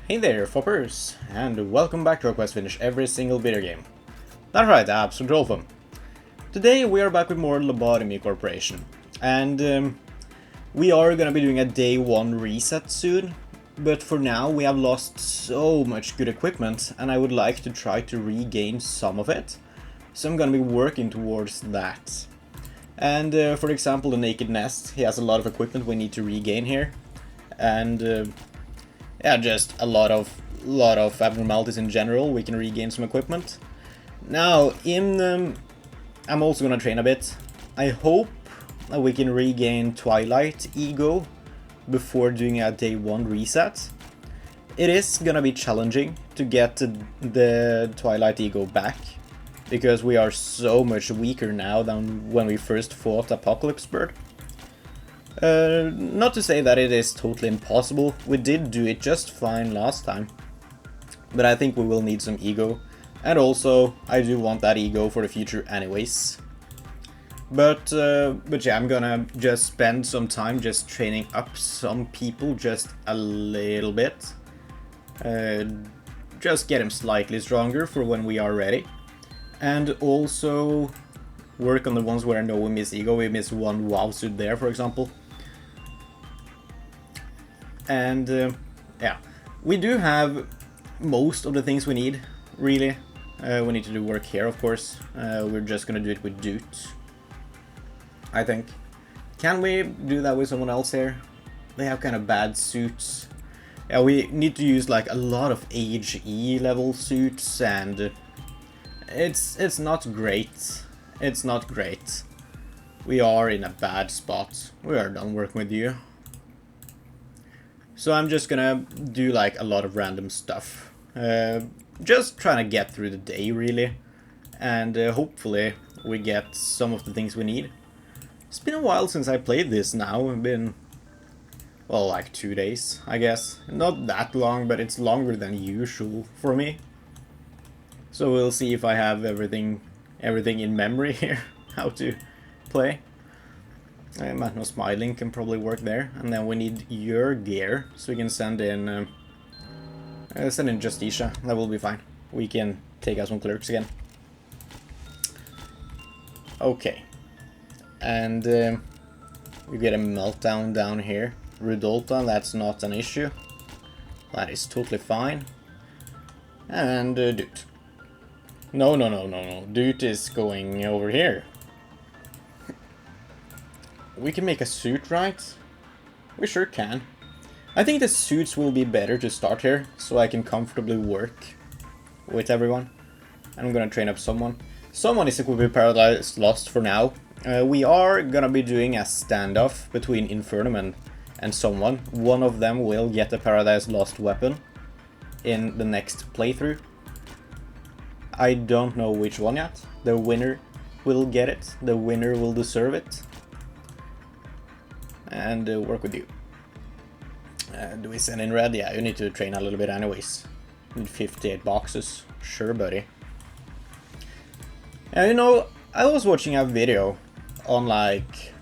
Hey there, Foppers, and welcome back to our quest to finish every single video game. That's right, absolute all of them. Today we are back with more Lobotomy Corporation, and we are gonna be doing a day 1 reset soon, but for now we have lost so much good equipment, and I would like to try to regain some of it, so I'm gonna be working towards that. And for example, the Naked Nest, he has a lot of equipment we need to regain here, and yeah, just a lot of abnormalities in general. We can regain some equipment. Now, I'm also gonna train a bit. I hope that we can regain Twilight Ego before doing a day 1 reset. It is gonna be challenging to get the Twilight Ego back, because we are so much weaker now than when we first fought Apocalypse Bird. Not to say that it is totally impossible, we did do it just fine last time, but I think we will need some ego, and also I do want that ego for the future anyways. But yeah, I'm gonna just spend some time just training up some people just a little bit, just get him slightly stronger for when we are ready, and also work on the ones where I know we miss ego. We miss one WoW suit there, for example. And yeah, we do have most of the things we need, really. We need to do work here, of course. We're just gonna do it with Doot, I think. Can we do that with someone else here? They have kind of bad suits. Yeah, we need to use like a lot of HE level suits, and it's not great. It's not great. We are in a bad spot. We are done working with you. So I'm just gonna do like a lot of random stuff. Just trying to get through the day, really. And hopefully we get some of the things we need. It's been a while since I played this now. It's been, well, like 2 days, I guess. Not that long, but it's longer than usual for me. So we'll see if I have everything in memory here, how to play. Matno Smiling can probably work there, and then we need your gear, so we can send in Justicia. That will be fine. We can take out some clerks again. Okay, and we get a meltdown down here. Rudolta, that's not an issue. That is totally fine. And Doot. No. Doot is going over here. We can make a suit, right? We sure can. I think the suits will be better to start here, so I can comfortably work with everyone. I'm gonna train up someone. Someone is equipped with Paradise Lost for now. We are gonna be doing a standoff between Infernum and someone. One of them will get a Paradise Lost weapon in the next playthrough. I don't know which one yet. The winner will get it. The winner will deserve it. And work with you. Do we send in red? Yeah, you need to train a little bit anyways. Need 58 boxes. Sure, buddy. And you know, I was watching a video on like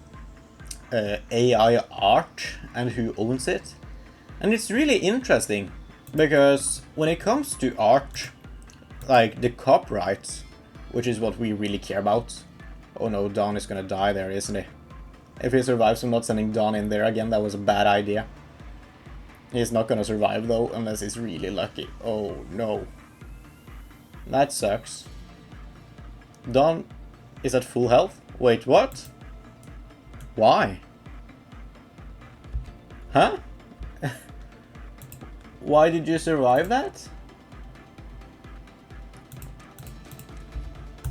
AI art and who owns it. And it's really interesting, because when it comes to art, like the copyright, which is what we really care about. Oh no, Don is gonna die there, isn't he? If he survives, I'm not sending Don in there again. That was a bad idea. He's not gonna survive though, unless he's really lucky. Oh no. That sucks. Don is at full health? Wait, what? Why? Huh? Why did you survive that?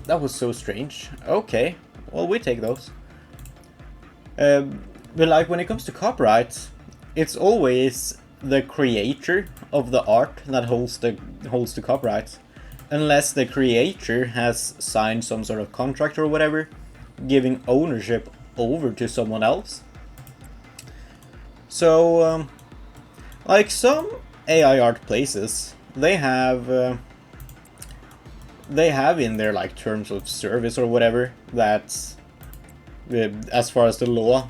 That was so strange. Okay, well, we take those. But like when it comes to copyright, it's always the creator of the art that holds the copyright, unless the creator has signed some sort of contract or whatever, giving ownership over to someone else. So, like some AI art places, they have in their like terms of service or whatever that, as far as the law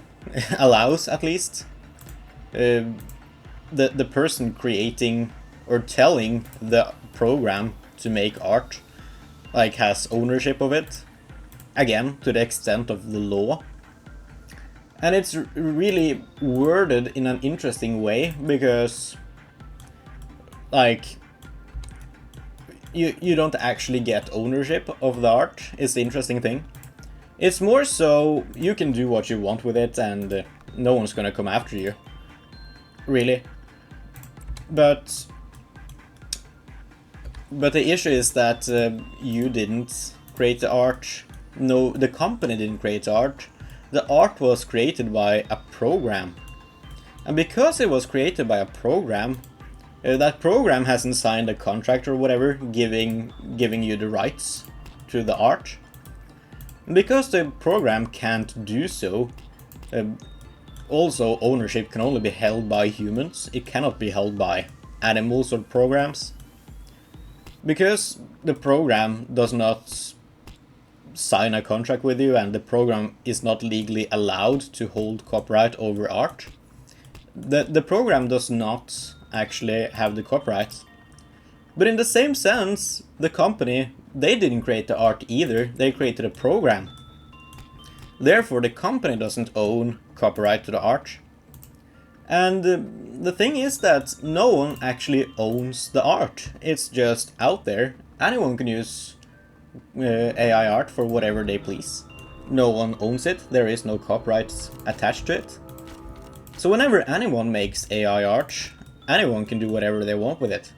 allows at least, the person creating or telling the program to make art, like, has ownership of it, again, to the extent of the law. And it's really worded in an interesting way, because, like, you don't actually get ownership of the art, is the interesting thing. It's more so you can do what you want with it, and no one's gonna come after you, really. But the issue is that you didn't create the art. No, the company didn't create the art. The art was created by a program. And because it was created by a program, that program hasn't signed a contract or whatever giving you the rights to the art. And because the program can't do so, also ownership can only be held by humans. It cannot be held by animals or programs. Because the program does not sign a contract with you, and the program is not legally allowed to hold copyright over art, the program does not actually have the copyright. But in the same sense, the company, they didn't create the art either, they created a program. Therefore, the company doesn't own copyright to the art. And the thing is that no one actually owns the art. It's just out there. Anyone can use AI art for whatever they please. No one owns it. There is no copyright attached to it. So whenever anyone makes AI art, anyone can do whatever they want with it.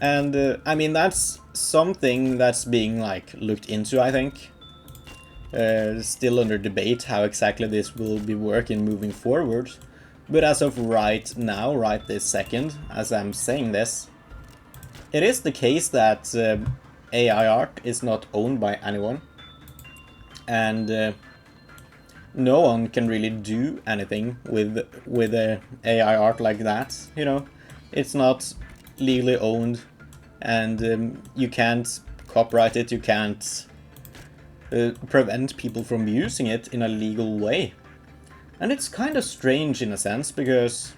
And I mean, that's something that's being looked into, I think. Still under debate how exactly this will be working moving forward. But as of right now, right this second, as I'm saying this, it is the case that AI art is not owned by anyone. And no one can really do anything with AI art like that, you know. It's not legally owned, and you can't copyright it, you can't prevent people from using it in a legal way. And it's kind of strange in a sense, because,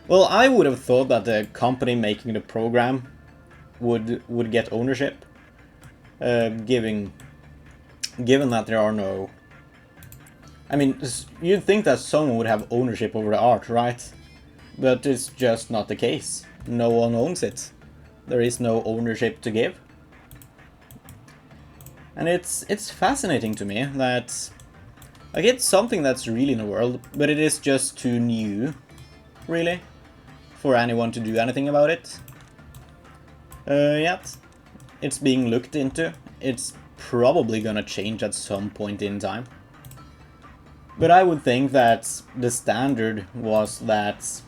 well, I would have thought that the company making the program would get ownership, given that there are no... I mean, you'd think that someone would have ownership over the art, right? But it's just not the case. No one owns it. There is no ownership to give. And it's fascinating to me that... like, it's something that's really in the world, but it is just too new, really, for anyone to do anything about it. Yet, it's being looked into. It's probably gonna change at some point in time. But I would think that the standard was that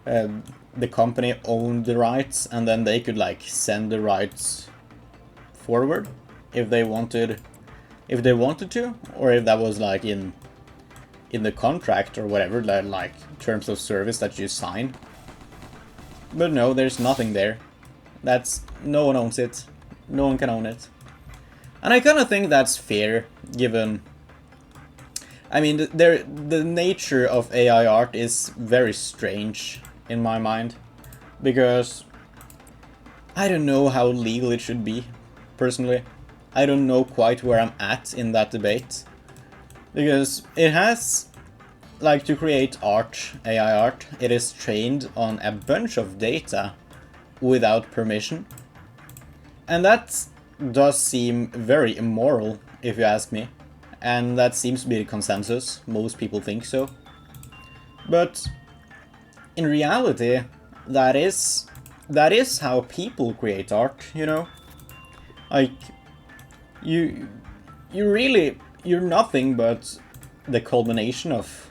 the company owned the rights, and then they could, send the rights forward if they wanted to, or if that was in the contract or whatever, terms of service that you sign. But no, there's nothing there. No one owns it. No one can own it. And I kind of think that's fair, given... I mean, the nature of AI art is very strange in my mind, because I don't know how legal it should be, personally. I don't know quite where I'm at in that debate, because it has, to create art, AI art, it is trained on a bunch of data without permission, and that does seem very immoral, if you ask me, and that seems to be the consensus. Most people think so. But in reality, that is how people create art, you know? You're nothing but the culmination of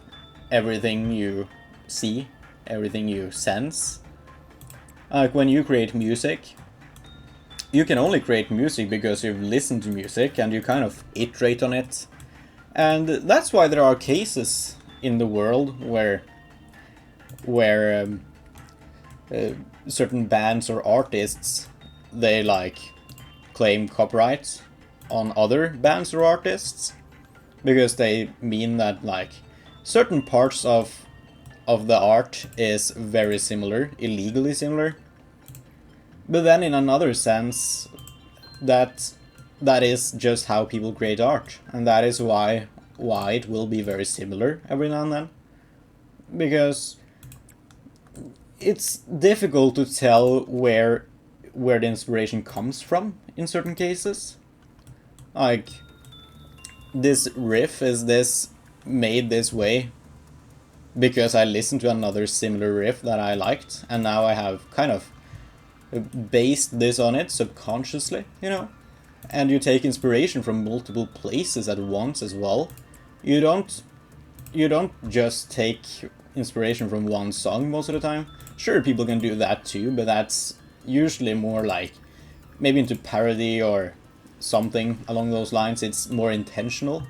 everything you see, everything you sense. When you create music, you can only create music because you've listened to music and you kind of iterate on it. And that's why there are cases in the world where certain bands or artists, they claim copyright on other bands or artists, because they mean that certain parts of of the art is very similar, illegally similar. But then in another sense, that is just how people create art, and that is why it will be very similar every now and then. Because it's difficult to tell where the inspiration comes from in certain cases. Like, this riff, is this made this way because I listened to another similar riff that I liked, and now I have kind of based this on it subconsciously, you know? And you take inspiration from multiple places at once as well. You don't just take inspiration from one song most of the time. Sure, people can do that too, but that's usually more like maybe into parody or something along those lines. It's more intentional.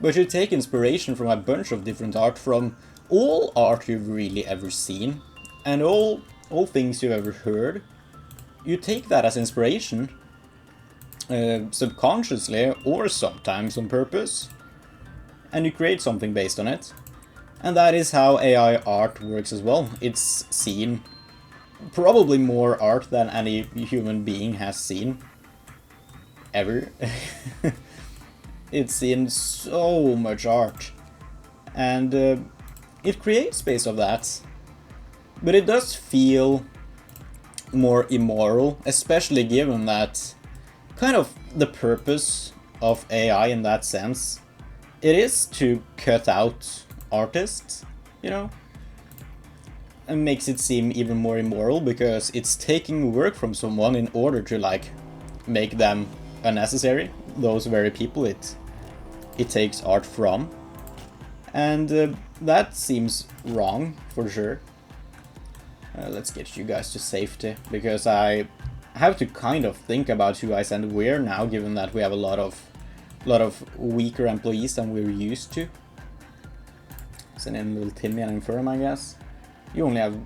But you take inspiration from a bunch of different art, from all art you've really ever seen, and all things you've ever heard. You take that as inspiration, subconsciously or sometimes on purpose, and you create something based on it. And that is how AI art works as well. It's seen probably more art than any human being has seen ever. It's seen so much art, and it creates based on that. But it does feel more immoral, especially given that kind of the purpose of AI in that sense, it is to cut out artists, you know? And makes it seem even more immoral because it's taking work from someone in order to, like, make them unnecessary, those very people it takes art from. And that seems wrong, for sure. Let's get you guys to safety, because I have to kind of think about who I send where now, given that we have a lot of weaker employees than we're used to. Send in little Timmy and Infernum, I guess. You only have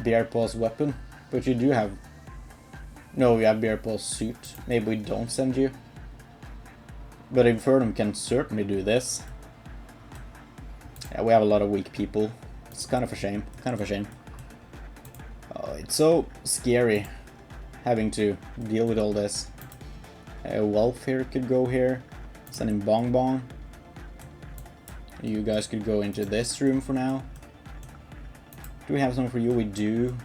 Bear Paw's weapon, but you do have... No, you have Bear Paw's suit. Maybe we don't send you. But Infernum can certainly do this. Yeah, we have a lot of weak people. It's kind of a shame. Oh, it's so scary having to deal with all this. Welfare could go here. Send in Bong Bong. You guys could go into this room for now. Do we have something for you? We do.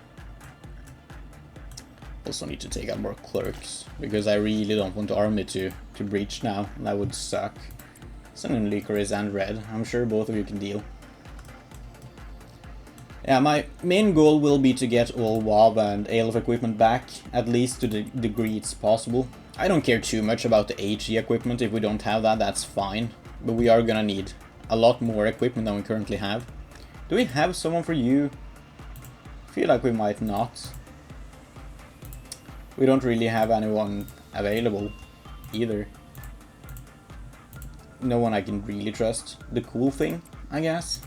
Also need to take out more clerks, because I really don't want the army to breach now. That would suck. Send in Licorice and Red. I'm sure both of you can deal. Yeah, my main goal will be to get all WoW and ALF equipment back, at least to the degree it's possible. I don't care too much about the HE equipment. If we don't have that, that's fine. But we are gonna need a lot more equipment than we currently have. Do we have someone for you? I feel like we might not. We don't really have anyone available either. No one I can really trust. The cool thing, I guess.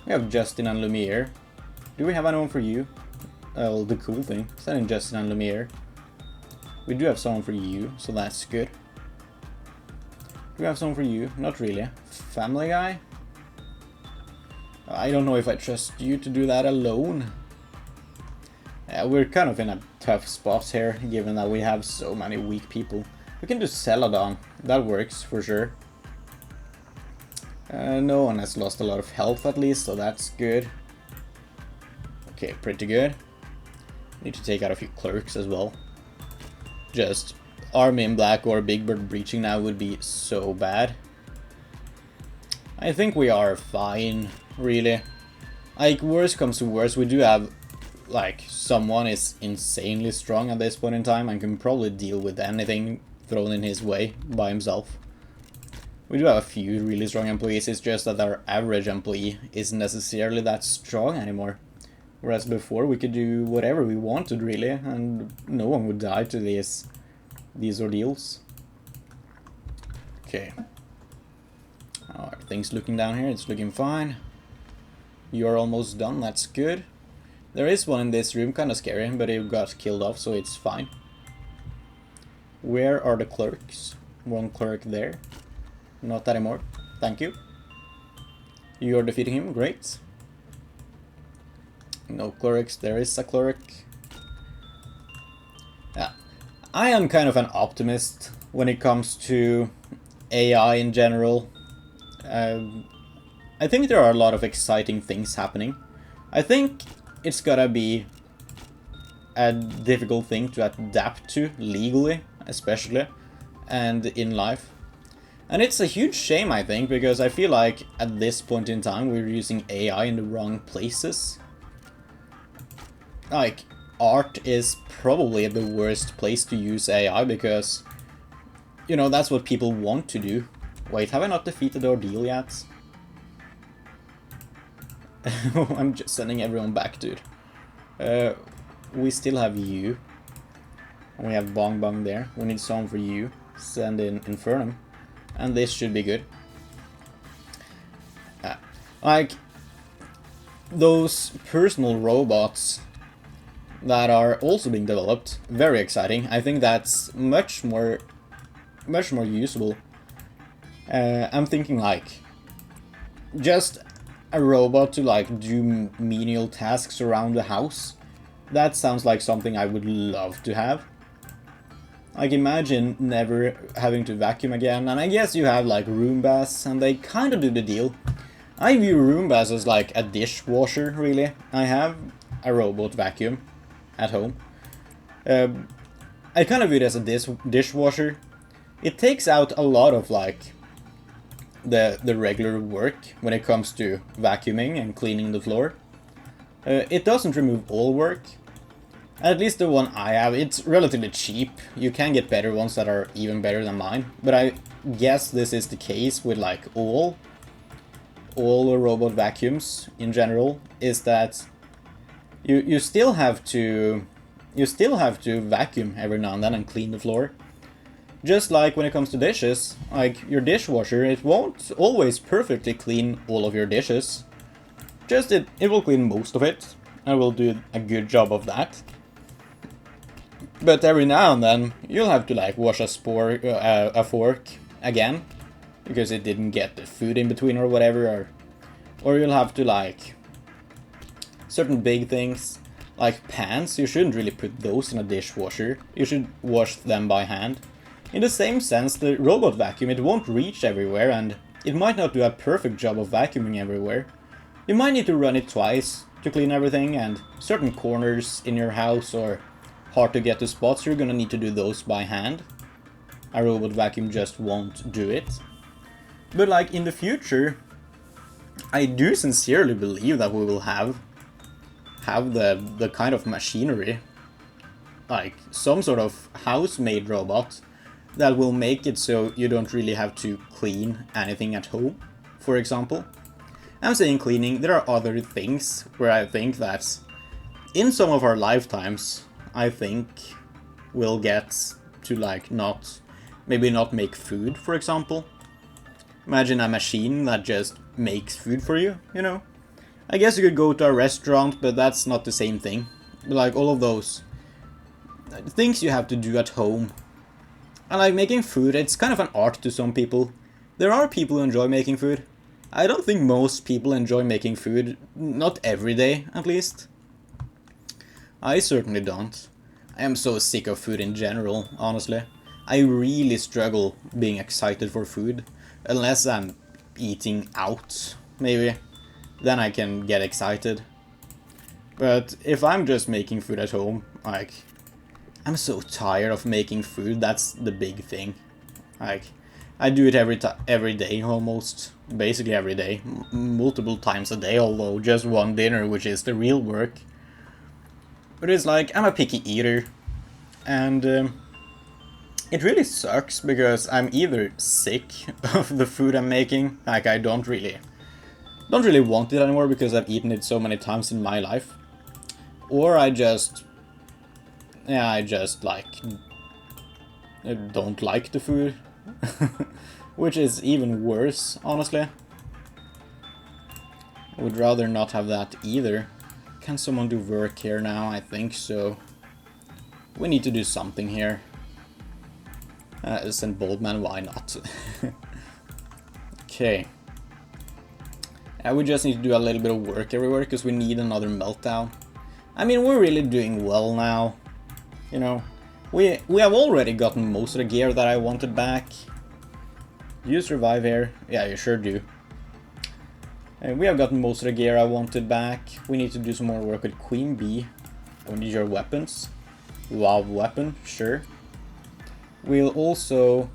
We have Justin and Lumiere. Do we have anyone for you? Well, the cool thing. Send in Justin and Lumiere. We do have someone for you, so that's good. Do we have someone for you? Not really. Family Guy? I don't know if I trust you to do that alone. We're kind of in a tough spot here, given that we have so many weak people. We can do Celadon. That works, for sure. No one has lost a lot of health, at least, so that's good. Okay, pretty good. Need to take out a few clerks as well. Just Army in Black or Big Bird breaching now would be so bad. I think we are fine, really. Like, worst comes to worst, we do have, like, someone is insanely strong at this point in time and can probably deal with anything thrown in his way by himself. We do have a few really strong employees, it's just that our average employee isn't necessarily that strong anymore. Whereas before we could do whatever we wanted, really, and no one would die to these ordeals. Okay. Oh, everything's looking down here, it's looking fine. You're almost done, that's good. There is one in this room, kinda scary, but he got killed off, so it's fine. Where are the clerks? One clerk there. Not anymore. Thank you. You're defeating him, great. No clerics, there is a cleric. Yeah. I am kind of an optimist when it comes to AI in general. I think there are a lot of exciting things happening. I think it's gotta be a difficult thing to adapt to legally, especially, and in life. And it's a huge shame, I think, because I feel like at this point in time we're using AI in the wrong places. Like, art is probably the worst place to use AI because, you know, that's what people want to do. Wait, have I not defeated the ordeal yet? I'm just sending everyone back, dude. We still have you. And we have Bong Bong there. We need someone for you. Send in Infernum. And this should be good. Like, those personal robots that are also being developed, very exciting. I think that's much more usable. I'm thinking like, just a robot to like do menial tasks around the house. That sounds like something I would love to have. Like, imagine never having to vacuum again, and I guess you have like Roombas, and they kind of do the deal. I view Roombas as like a dishwasher, really. I have a robot vacuum at home. I kind of view it as a dishwasher. It takes out a lot of like the regular work when it comes to vacuuming and cleaning the floor. It doesn't remove all work. At least the one I have, it's relatively cheap. You can get better ones that are even better than mine. But I guess this is the case with like all robot vacuums in general, is that you still have to vacuum every now and then and clean the floor. Just like when it comes to dishes, like your dishwasher, it won't always perfectly clean all of your dishes. Just it will clean most of it, and will do a good job of that. But every now and then, you'll have to like wash a fork again, because it didn't get the food in between or whatever, or you'll have to like, certain big things, like pans, you shouldn't really put those in a dishwasher, you should wash them by hand. In the same sense, the robot vacuum, it won't reach everywhere, and it might not do a perfect job of vacuuming everywhere. You might need to run it twice to clean everything, and certain corners in your house or hard to get to spots, you're gonna need to do those by hand. A robot vacuum just won't do it. But like in the future, I do sincerely believe that we will have the kind of machinery, like some sort of house-made robot, that will make it so you don't really have to clean anything at home, for example. I'm saying cleaning, there are other things where I think that in some of our lifetimes, I think we'll get to like maybe not make food, for example. Imagine a machine that just makes food for you, you know? I guess you could go to a restaurant, but that's not the same thing. Like all of those things you have to do at home. And like making food, it's kind of an art to some people. There are people who enjoy making food. I don't think most people enjoy making food, not every day at least. I certainly don't. I am so sick of food in general, honestly. I really struggle being excited for food, unless I'm eating out, maybe. Then I can get excited. But if I'm just making food at home, like, I'm so tired of making food, that's the big thing. Like, I do it every day almost, basically every day, multiple times a day, although just one dinner, which is the real work. But it's like, I'm a picky eater, and it really sucks because I'm either sick of the food I'm making, like I don't really want it anymore because I've eaten it so many times in my life, or I just like don't like the food, which is even worse, honestly. I would rather not have that either. Can someone do work here now? I think so. We need to do something here. Send Boldman, why not? Okay. We just need to do a little bit of work everywhere because we need another meltdown. I mean, we're really doing well now. You know, we have already gotten most of the gear that I wanted back. Do you survive here? Yeah, you sure do. And we have gotten most of the gear I wanted back. We need to do some more work with Queen Bee. We need your weapons. Wow, weapon, sure. We'll also...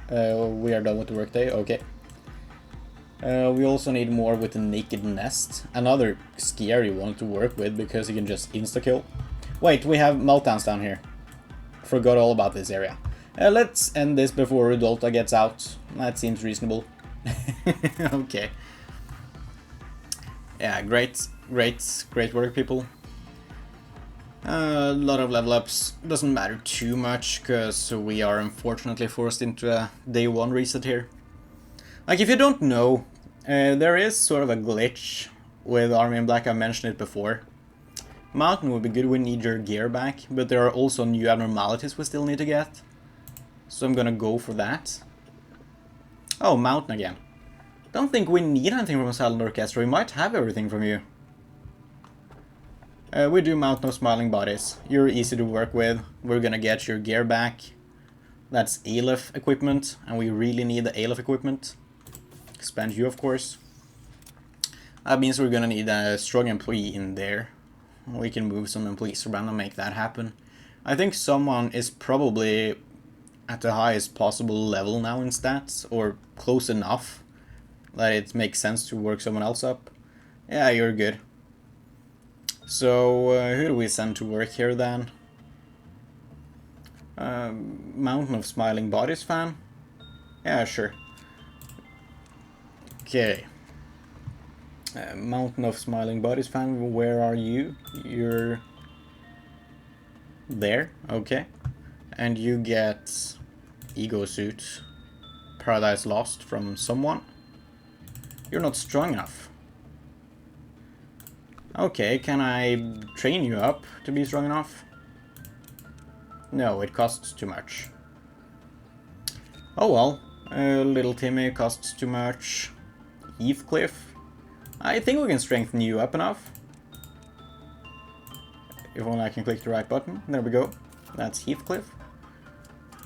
we are done with the workday, okay. We also need more with the Naked Nest. Another scary one to work with because you can just insta-kill. Wait, we have meltdowns down here. Forgot all about this area. Let's end this before Rudolta gets out. That seems reasonable. Okay. Yeah, great work, people. A lot of level ups. Doesn't matter too much, because we are unfortunately forced into a day 1 reset here. Like, if you don't know, there is sort of a glitch with Army in Black. I mentioned it before. Mountain would be good, we need your gear back, but there are also new abnormalities we still need to get. So I'm gonna go for that. Oh, Mountain again. Don't think we need anything from Silent Orchestra, we might have everything from you. We do Mountain of Smiling Bodies. You're easy to work with, we're gonna get your gear back. That's Aleph equipment, and we really need the Aleph equipment. Expand you, of course. That means we're gonna need a strong employee in there. We can move some employees around and make that happen. I think someone is probably at the highest possible level now in stats, or close enough that it makes sense to work someone else up. Yeah, you're good. So, who do we send to work here then? Mountain of Smiling Bodies fan? Yeah, sure. Okay. Mountain of Smiling Bodies fan, where are you? You're there, okay. And you get Ego Suit, Paradise Lost from someone. You're not strong enough. Okay, can I train you up to be strong enough? No, it costs too much. Oh well, Little Timmy costs too much. Heathcliff, I think we can strengthen you up enough. If only I can click the right button. There we go. That's Heathcliff.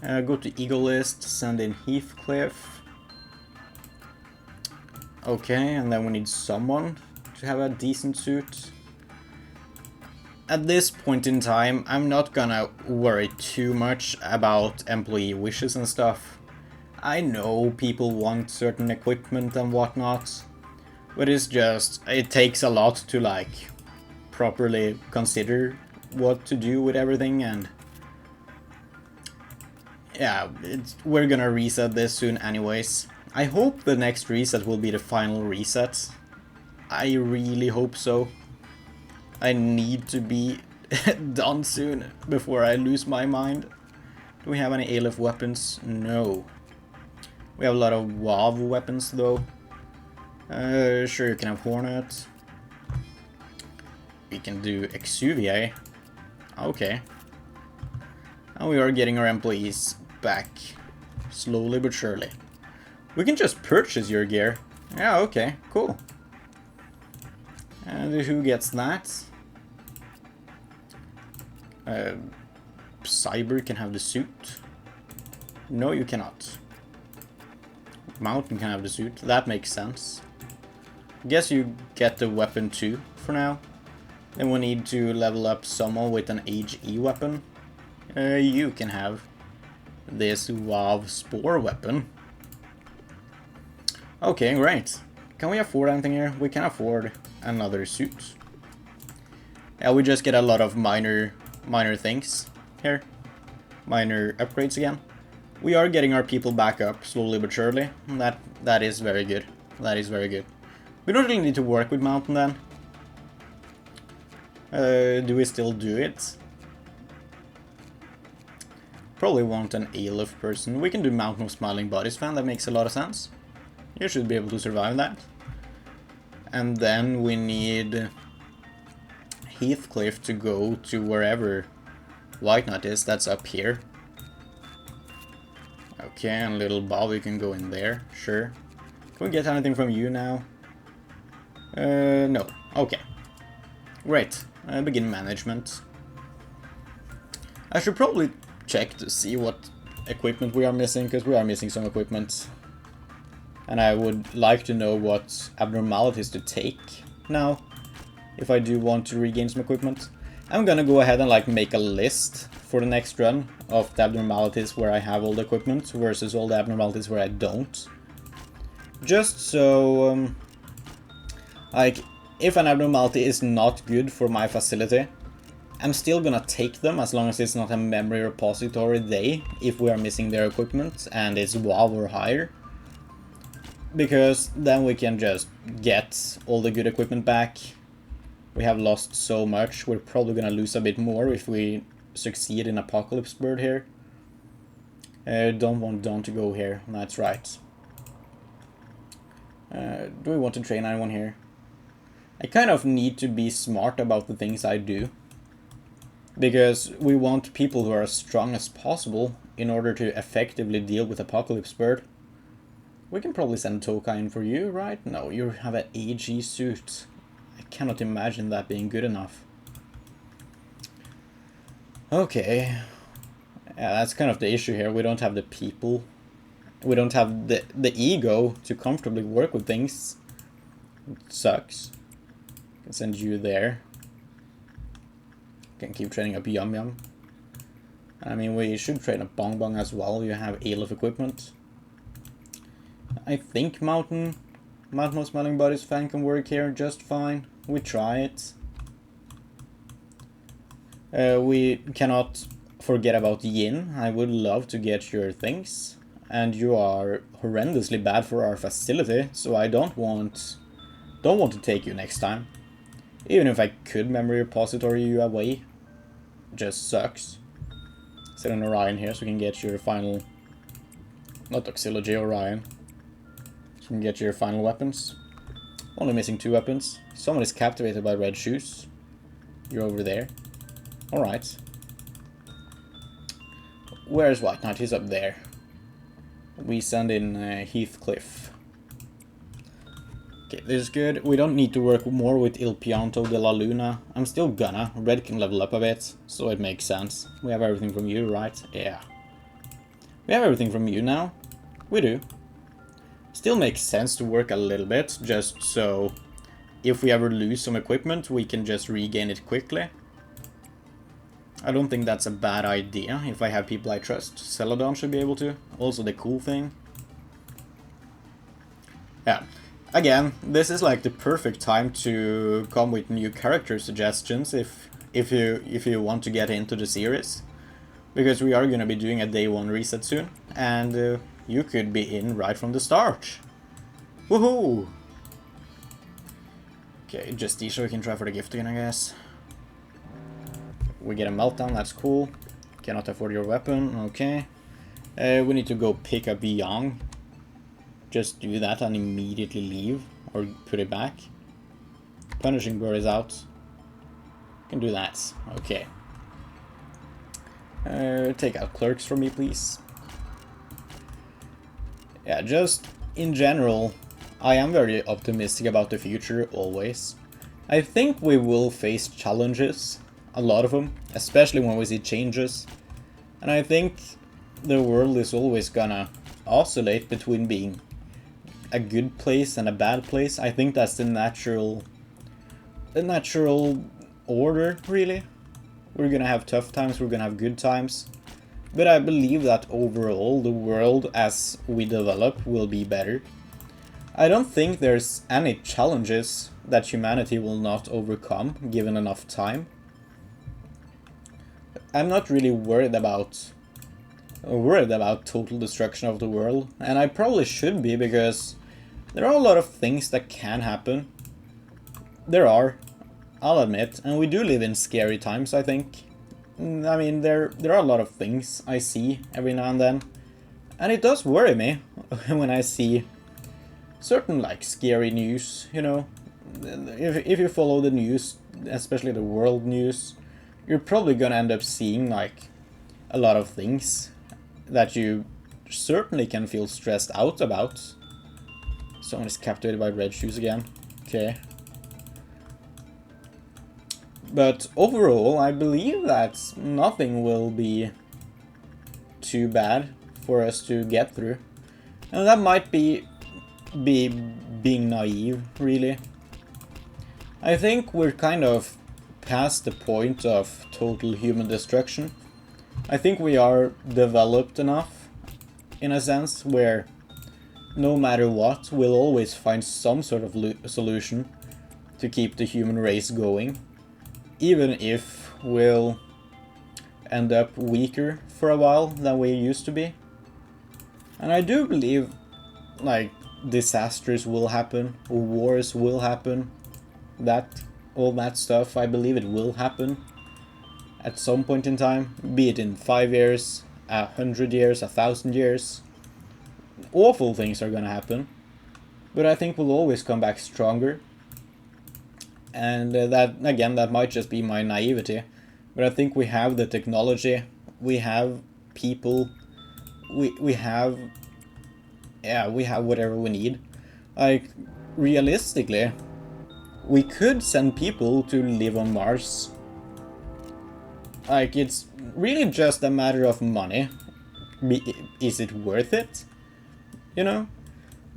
Go to Eagle list, send in Heathcliff. Okay, and then we need someone to have a decent suit. At this point in time, I'm not gonna worry too much about employee wishes and stuff. I know people want certain equipment and whatnot, but it's just, it takes a lot to like properly consider what to do with everything, and yeah, we're gonna reset this soon anyways. I hope the next reset will be the final reset. I really hope so. I need to be done soon before I lose my mind. Do we have any Aleph weapons? No. We have a lot of WoW weapons though. Sure, you can have Hornet. We can do Exuvia. Okay. And we are getting our employees back. Slowly but surely. We can just purchase your gear. Yeah, okay, cool. And who gets that? Cyber can have the suit. No, you cannot. Mountain can have the suit. That makes sense. Guess you get the weapon too, for now. Then we need to level up someone with an HE weapon. You can have this WoW Spore weapon. Okay, great. Can we afford anything here? We can afford another suit. Yeah, we just get a lot of minor things here. Minor upgrades again. We are getting our people back up slowly but surely. That is very good. That is very good. We don't really need to work with Mountain then. Do we still do it? Probably want an Aleph person. We can do Mountain of Smiling Bodies fan, that makes a lot of sense. You should be able to survive that. And then we need Heathcliff to go to wherever White Knight is, that's up here. Okay, and little Bobby can go in there, sure. Can we get anything from you now? No. Okay. Great. Begin management. I should probably check to see what equipment we are missing, because we are missing some equipment. And I would like to know what abnormalities to take now, if I do want to regain some equipment. I'm gonna go ahead and like make a list for the next run of the abnormalities where I have all the equipment versus all the abnormalities where I don't. Just so, like, if an abnormality is not good for my facility, I'm still gonna take them as long as it's not a memory repository day if we are missing their equipment and it's WoW or higher. Because then we can just get all the good equipment back. We have lost so much, we're probably gonna lose a bit more if we succeed in Apocalypse Bird here. Don't want Dawn to go here, that's right. Do we want to train anyone here? I kind of need to be smart about the things I do. Because we want people who are as strong as possible in order to effectively deal with Apocalypse Bird. We can probably send Toka in for you, right? No, you have an AG suit. I cannot imagine that being good enough. Okay. Yeah, that's kind of the issue here. We don't have the people. We don't have the ego to comfortably work with things. It sucks. Can send you there. Can keep training up Yum Yum. I mean, we should train up Bong Bong as well. You have Aleph equipment. I think Mountain Smelling Body's fan can work here just fine. We try it. We cannot forget about Yin. I would love to get your things. And you are horrendously bad for our facility, so I don't want to take you next time. Even if I could memory repository you away. Just sucks. Set an Orion here so we can get your final... Not Auxiliary, Orion. So we can get your final weapons. Only missing 2 weapons. Someone is captivated by red shoes. You're over there. Alright. Where's White Knight? He's up there. We send in Heathcliff. Okay, this is good. We don't need to work more with Il Pianto de la Luna. I'm still gonna. Red can level up a bit, so it makes sense. We have everything from you, right? Yeah. We have everything from you now. We do. Still makes sense to work a little bit, just so if we ever lose some equipment, we can just regain it quickly. I don't think that's a bad idea if I have people I trust. Celadon should be able to. Also the cool thing. Yeah. Again, this is like the perfect time to come with new character suggestions if you want to get into the series. Because we are going to be doing a day 1 reset soon, and you could be in right from the start. Woohoo! Okay, just so we can try for the gift again, I guess. We get a meltdown, that's cool. Cannot afford your weapon, okay. We need to go pick up Yang. Just do that and immediately leave, or put it back. Punishing Bird is out. Can do that, okay. Take out clerks for me, please. Yeah, just in general, I am very optimistic about the future, always. I think we will face challenges, a lot of them, especially when we see changes. And I think the world is always gonna oscillate between being a good place and a bad place. I think that's the natural order, really. We're gonna have tough times, we're gonna have good times. But I believe that overall the world as we develop will be better. I don't think there's any challenges that humanity will not overcome given enough time. I'm not really worried about total destruction of the world, and I probably should be, because there are a lot of things that can happen. There are, I'll admit, and we do live in scary times, I think. I mean, there are a lot of things I see every now and then, and it does worry me when I see certain, like, scary news, you know. If you follow the news, especially the world news, you're probably gonna end up seeing, like, a lot of things that you certainly can feel stressed out about. Someone is captivated by red shoes again. Okay. But overall, I believe that nothing will be too bad for us to get through. And that might be being naive, really. I think we're kind of past the point of total human destruction. I think we are developed enough, in a sense, where no matter what, we'll always find some sort of solution to keep the human race going. Even if we'll end up weaker for a while than we used to be. And I do believe, like, disasters will happen, wars will happen, all that stuff, I believe it will happen at some point in time, be it in 5 years, 100 years, 1,000 years. Awful things are gonna happen, but I think we'll always come back stronger. And that, again, that might just be my naivety, but I think we have the technology, we have people, we have whatever we need. Like, realistically, we could send people to live on Mars. Like, it's really just a matter of money. Is it worth it? You know?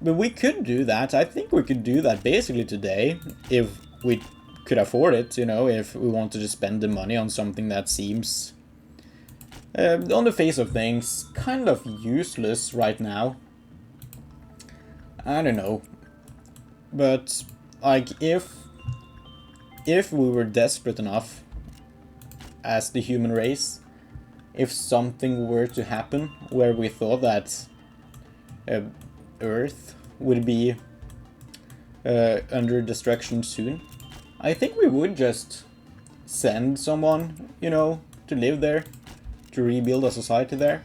But we could do that. I think we could do that basically today, if we could afford it, you know, if we wanted to spend the money on something that seems, on the face of things, kind of useless right now. I don't know. But, like, if we were desperate enough as the human race, if something were to happen where we thought that Earth would be under destruction soon, I think we would just send someone, you know, to live there, to rebuild a society there.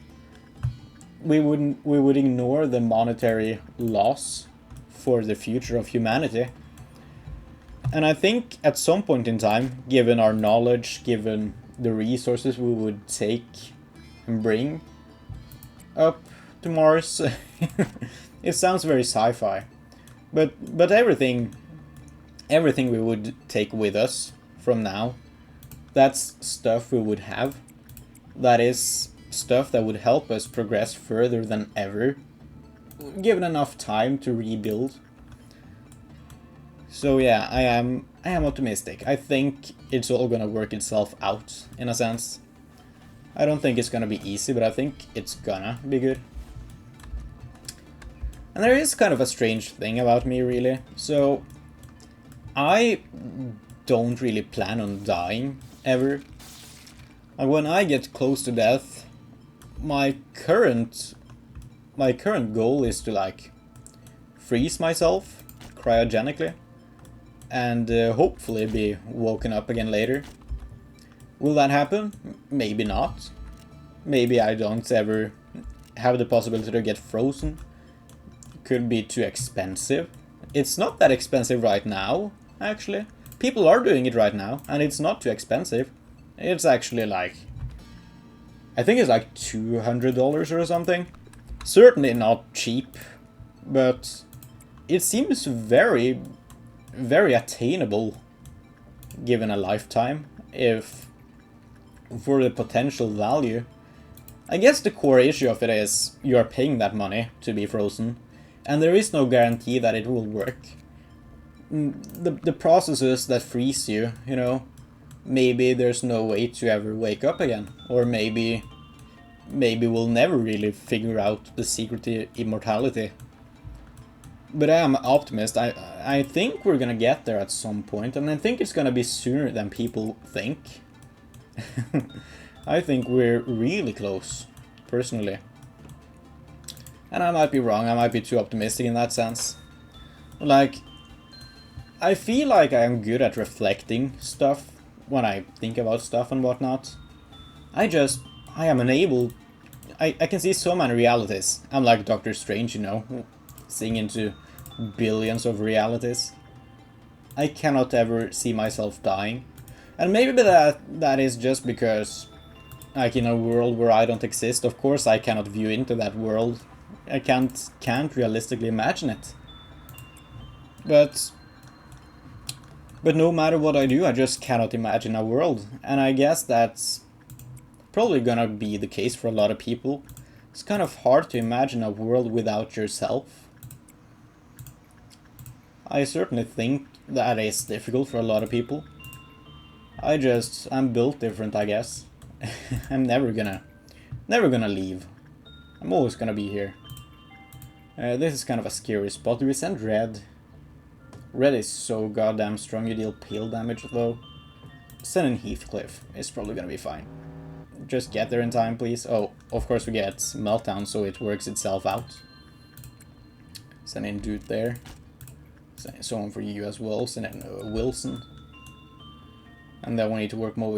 We would ignore the monetary loss for the future of humanity. And I think at some point in time, given our knowledge, given the resources we would take and bring up to Mars, it sounds very sci-fi, but everything we would take with us from now, that's stuff we would have. That is stuff that would help us progress further than ever, given enough time to rebuild. So yeah, I am optimistic. I think it's all gonna work itself out, in a sense. I don't think it's gonna be easy, but I think it's gonna be good. And there is kind of a strange thing about me, really. So, I don't really plan on dying, ever. And when I get close to death, my current goal is to, like, freeze myself cryogenically and hopefully be woken up again later. Will that happen? Maybe not. Maybe I don't ever have the possibility to get frozen. Could be too expensive. It's not that expensive right now, actually. People are doing it right now, and it's not too expensive. It's actually like, I think it's like $200 or something. Certainly not cheap, but it seems very, very attainable given a lifetime, if for the potential value. I guess the core issue of it is you are paying that money to be frozen, and there is no guarantee that it will work. The processes that freeze you, you know, maybe there's no way to ever wake up again, or maybe we'll never really figure out the secret to immortality. But I am an optimist. I think we're gonna get there at some point, and I think it's gonna be sooner than people think. I think we're really close, personally. And I might be wrong, I might be too optimistic in that sense. Like, I feel like I am good at reflecting stuff when I think about stuff and whatnot. I am unable... I can see so many realities. I'm like Doctor Strange, you know, seeing into billions of realities. I cannot ever see myself dying. And maybe that is just because, like, in a world where I don't exist, of course I cannot view into that world. I can't realistically imagine it. But But no matter what I do, I just cannot imagine a world. And I guess that's probably gonna be the case for a lot of people. It's kind of hard to imagine a world without yourself. I certainly think that is difficult for a lot of people. I'm built different, I guess. I'm never gonna leave. I'm always gonna be here. This is kind of a scary spot. Do we send red? Red is so goddamn strong, you deal pale damage though. Sending Heathcliff is probably gonna be fine. Just get there in time, please. Oh, of course we get Meltdown, so it works itself out. Send in Dude there. Send someone for you as well. Send in Wilson. And then we need to work more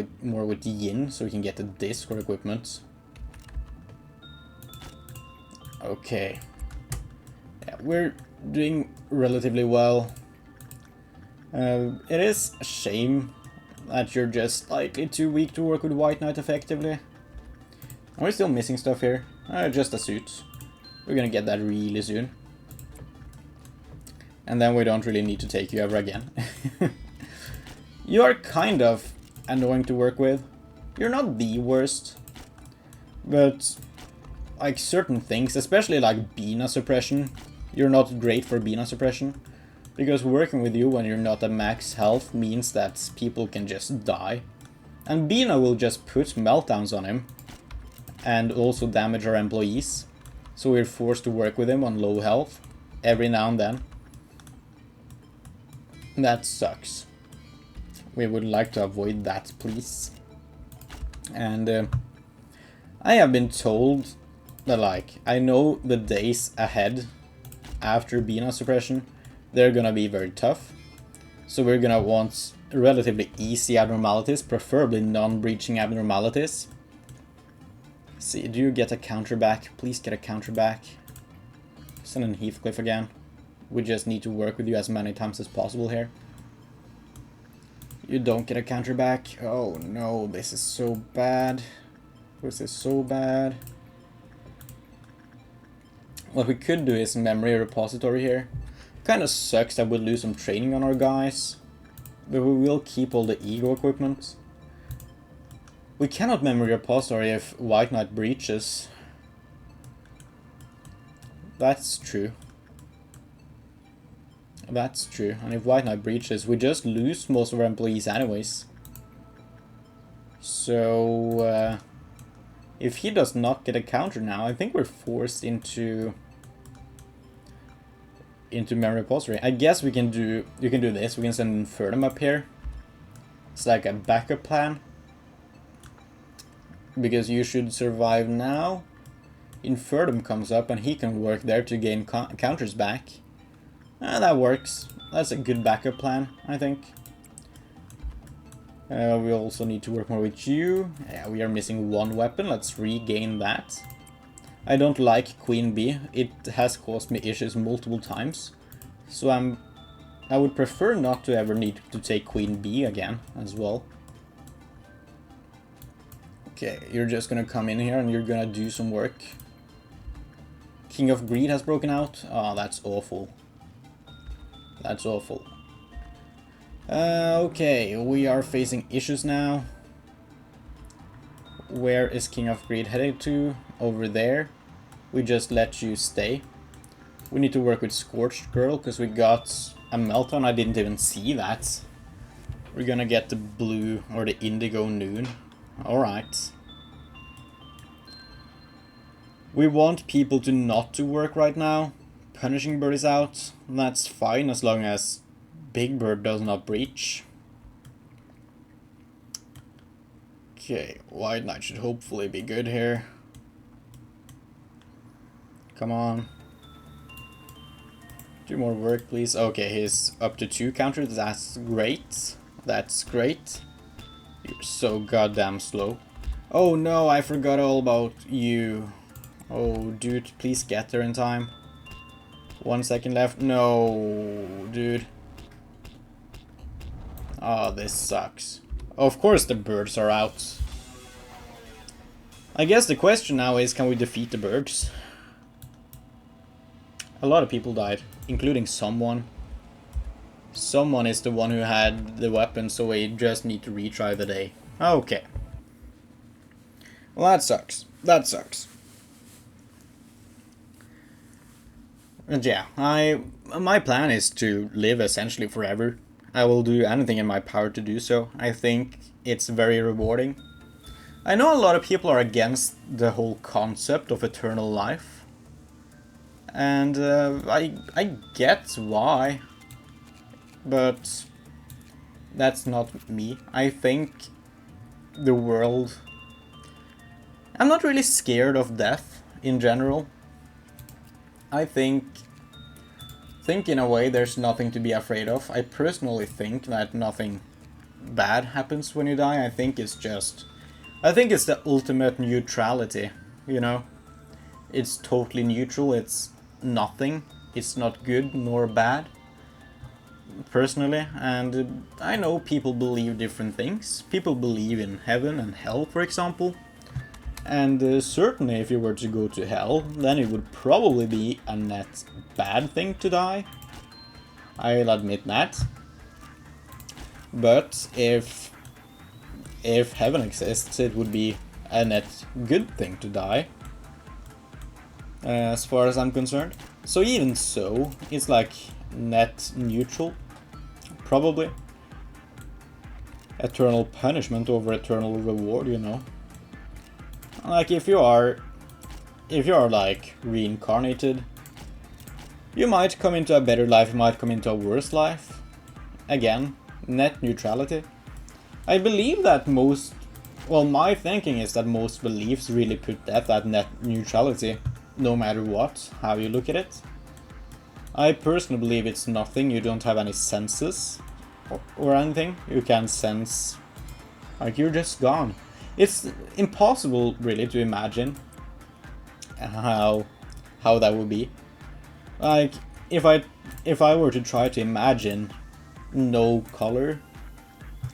with Yin, so we can get the disc or equipment. Okay. Yeah, we're doing relatively well. It is a shame that you're just slightly too weak to work with White Knight effectively. Are we still missing stuff here? Just a suit. We're gonna get that really soon. And then we don't really need to take you ever again. You are kind of annoying to work with. You're not the worst. But like certain things, especially like Bina suppression, you're not great for Bina suppression. Because working with you when you're not at max health means that people can just die. And Bina will just put meltdowns on him. And also damage our employees. So we're forced to work with him on low health. Every now and then. That sucks. We would like to avoid that, please. And I have been told that, like, I know the days ahead after Bina suppression, they're gonna be very tough. So we're gonna want relatively easy abnormalities, preferably non-breaching abnormalities. See, do you get a counter back? Please get a counter back. Send in Heathcliff again. We just need to work with you as many times as possible here. You don't get a counter back. Oh no, this is so bad. This is so bad. What we could do is memory repository here. Kinda sucks that we'll lose some training on our guys. But we will keep all the ego equipment. We cannot memory repository if White Knight breaches. That's true. That's true. And if White Knight breaches, we just lose most of our employees anyways. So, if he does not get a counter now, I think we're forced into memory repository. I guess we can do this. We can send Infernum up here. It's like a backup plan. Because you should survive now. Infernum comes up and he can work there to gain counters back. That works. That's a good backup plan, I think. We also need to work more with you. Yeah, we are missing one weapon. Let's regain that. I don't like Queen Bee. It has caused me issues multiple times. So I would prefer not to ever need to take Queen Bee again as well. Okay, you're just gonna come in here and you're gonna do some work. King of Greed has broken out. Oh, that's awful. That's awful. Okay, we are facing issues now. Where is King of Greed headed to? Over there. We just let you stay. We need to work with Scorched Girl because we got a meltdown. I didn't even see that. We're gonna get the blue or the indigo noon. Alright. We want people to not to work right now. Punishing Bird is out. That's fine as long as Big Bird does not breach. Okay, White Knight should hopefully be good here. Come on. Do more work, please. Okay, he's up to 2 counters. That's great. That's great. You're so goddamn slow. Oh no, I forgot all about you. Oh, dude, please get there in time. 1 second left. No, dude. Oh, this sucks. Of course the birds are out. I guess the question now is, can we defeat the birds? A lot of people died, including someone. Someone is the one who had the weapon, so we just need to retry the day. Okay. Well, that sucks. That sucks. And yeah, my plan is to live essentially forever. I will do anything in my power to do so. I think it's very rewarding. I know a lot of people are against the whole concept of eternal life. And I get why. But that's not me. I think the world... I'm not really scared of death in general. I think in a way there's nothing to be afraid of. I personally think that nothing bad happens when you die. I think it's the ultimate neutrality, you know? It's totally neutral, it's nothing. It's not good nor bad, personally. And I know people believe different things. People believe in heaven and hell, for example. And certainly if you were to go to hell, then it would probably be a net bad thing to die. I'll admit that. But if heaven exists, it would be a net good thing to die. As far as I'm concerned. So even so, it's like net neutral. Probably. Eternal punishment over eternal reward, you know. Like if you are like reincarnated, you might come into a better life, you might come into a worse life. Again, net neutrality. I believe that my thinking is that most beliefs really put death at net neutrality, no matter what, how you look at it. I personally believe it's nothing, you don't have any senses or anything. You can sense, like you're just gone. It's impossible, really, to imagine how that would be. Like, if I were to try to imagine no color,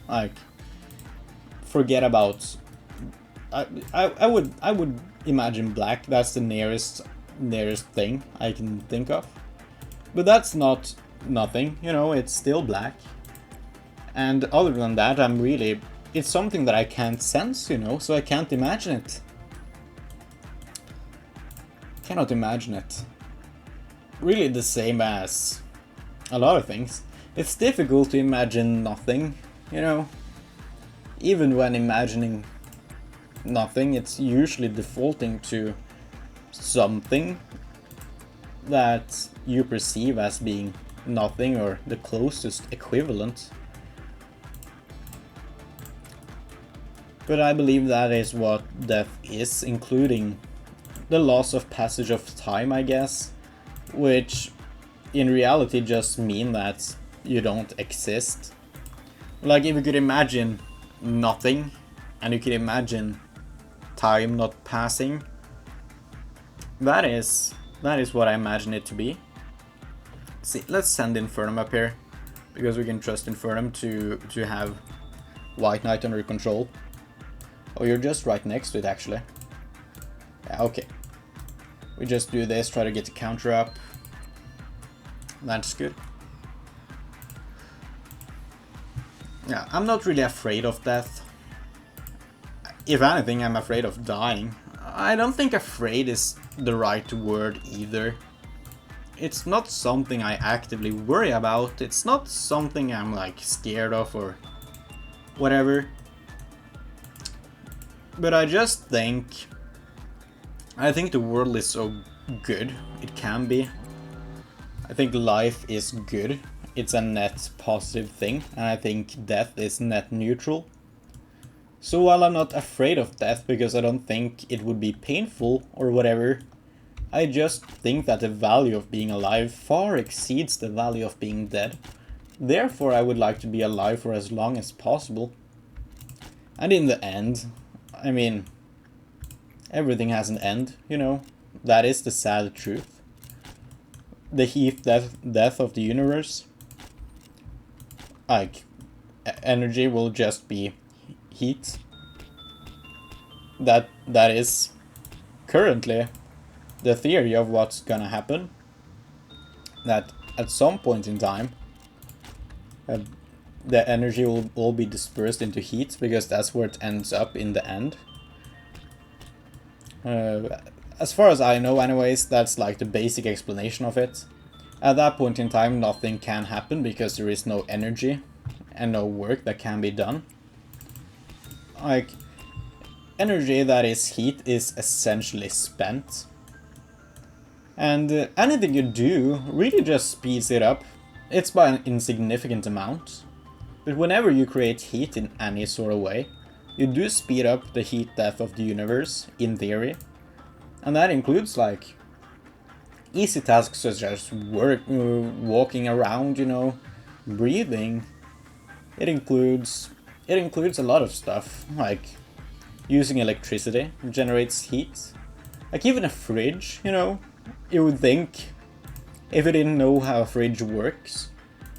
like, forget about. I would imagine black. That's the nearest thing I can think of. But that's not nothing, you know. It's still black. And other than that, it's something that I can't sense, you know, so I can't imagine it. Cannot imagine it. Really the same as a lot of things. It's difficult to imagine nothing, you know. Even when imagining nothing, it's usually defaulting to something that you perceive as being nothing or the closest equivalent. But I believe that is what death is, including the loss of passage of time, I guess, which in reality just mean that you don't exist. Like if you could imagine nothing, and you could imagine time not passing, that is what I imagine it to be. See, let's send Infernum up here, because we can trust Infernum to have White Knight under control. Oh, you're just right next to it, actually. Yeah, okay. We just do this, try to get the counter up. That's good. Yeah, I'm not really afraid of death. If anything, I'm afraid of dying. I don't think afraid is the right word either. It's not something I actively worry about. It's not something I'm like scared of or whatever. But I think the world is so good, it can be. I think life is good, it's a net positive thing, and I think death is net neutral. So while I'm not afraid of death because I don't think it would be painful or whatever, I just think that the value of being alive far exceeds the value of being dead. Therefore I would like to be alive for as long as possible. And in the end, I mean, everything has an end, you know. That is the sad truth. The heat death of the universe. Like, energy will just be heat. That is currently the theory of what's gonna happen. That at some point in time, Uh, the energy will all be dispersed into heat, because that's where it ends up in the end. As far as I know anyways, that's like the basic explanation of it. At that point in time, nothing can happen because there is no energy and no work that can be done. Like, energy that is heat is essentially spent. And anything you do really just speeds it up. It's by an insignificant amount. But whenever you create heat in any sort of way, you do speed up the heat death of the universe, in theory. And that includes, like, easy tasks such as walking around, you know, breathing. It includes a lot of stuff, like using electricity generates heat. Like even a fridge, you know, you would think, if you didn't know how a fridge works,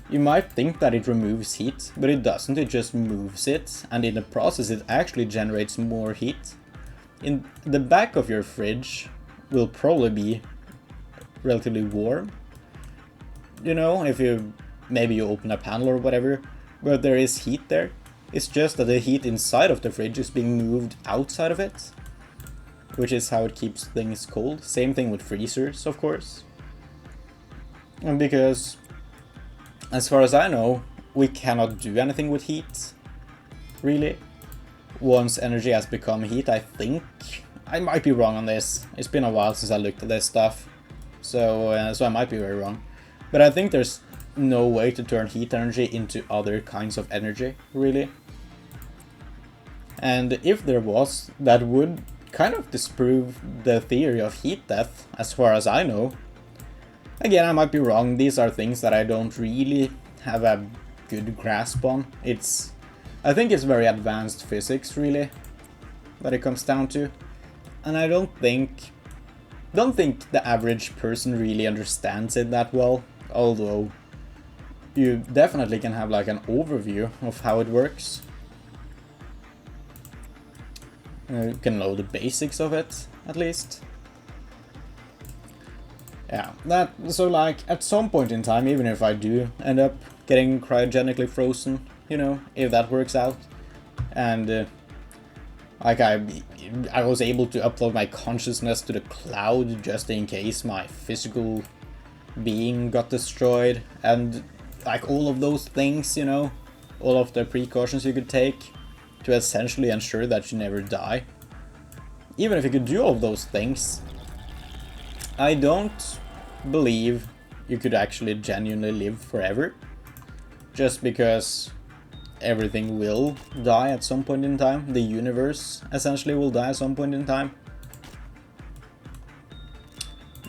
you might think that it removes heat, but it doesn't, it just moves it, and in the process it actually generates more heat. In the back of your fridge will probably be relatively warm, you know, if maybe you open a panel or whatever, but there is heat there. It's just that the heat inside of the fridge is being moved outside of it, which is how it keeps things cold. Same thing with freezers, of course. And because, as far as I know, we cannot do anything with heat, really. Once energy has become heat, I think. I might be wrong on this. It's been a while since I looked at this stuff, so I might be very wrong. But I think there's no way to turn heat energy into other kinds of energy, really. And if there was, that would kind of disprove the theory of heat death, as far as I know. Again, I might be wrong. These are things that I don't really have a good grasp on. I think it's very advanced physics, really, that it comes down to. And I don't think the average person really understands it that well, although you definitely can have like an overview of how it works. You can know the basics of it, at least. Yeah, so like, at some point in time, even if I do end up getting cryogenically frozen, you know, if that works out, and like I was able to upload my consciousness to the cloud just in case my physical being got destroyed, and like all of those things, you know, all of the precautions you could take to essentially ensure that you never die. Even if you could do all of those things, I don't believe you could actually genuinely live forever, just because everything will die at some point in time. The universe essentially will die at some point in time.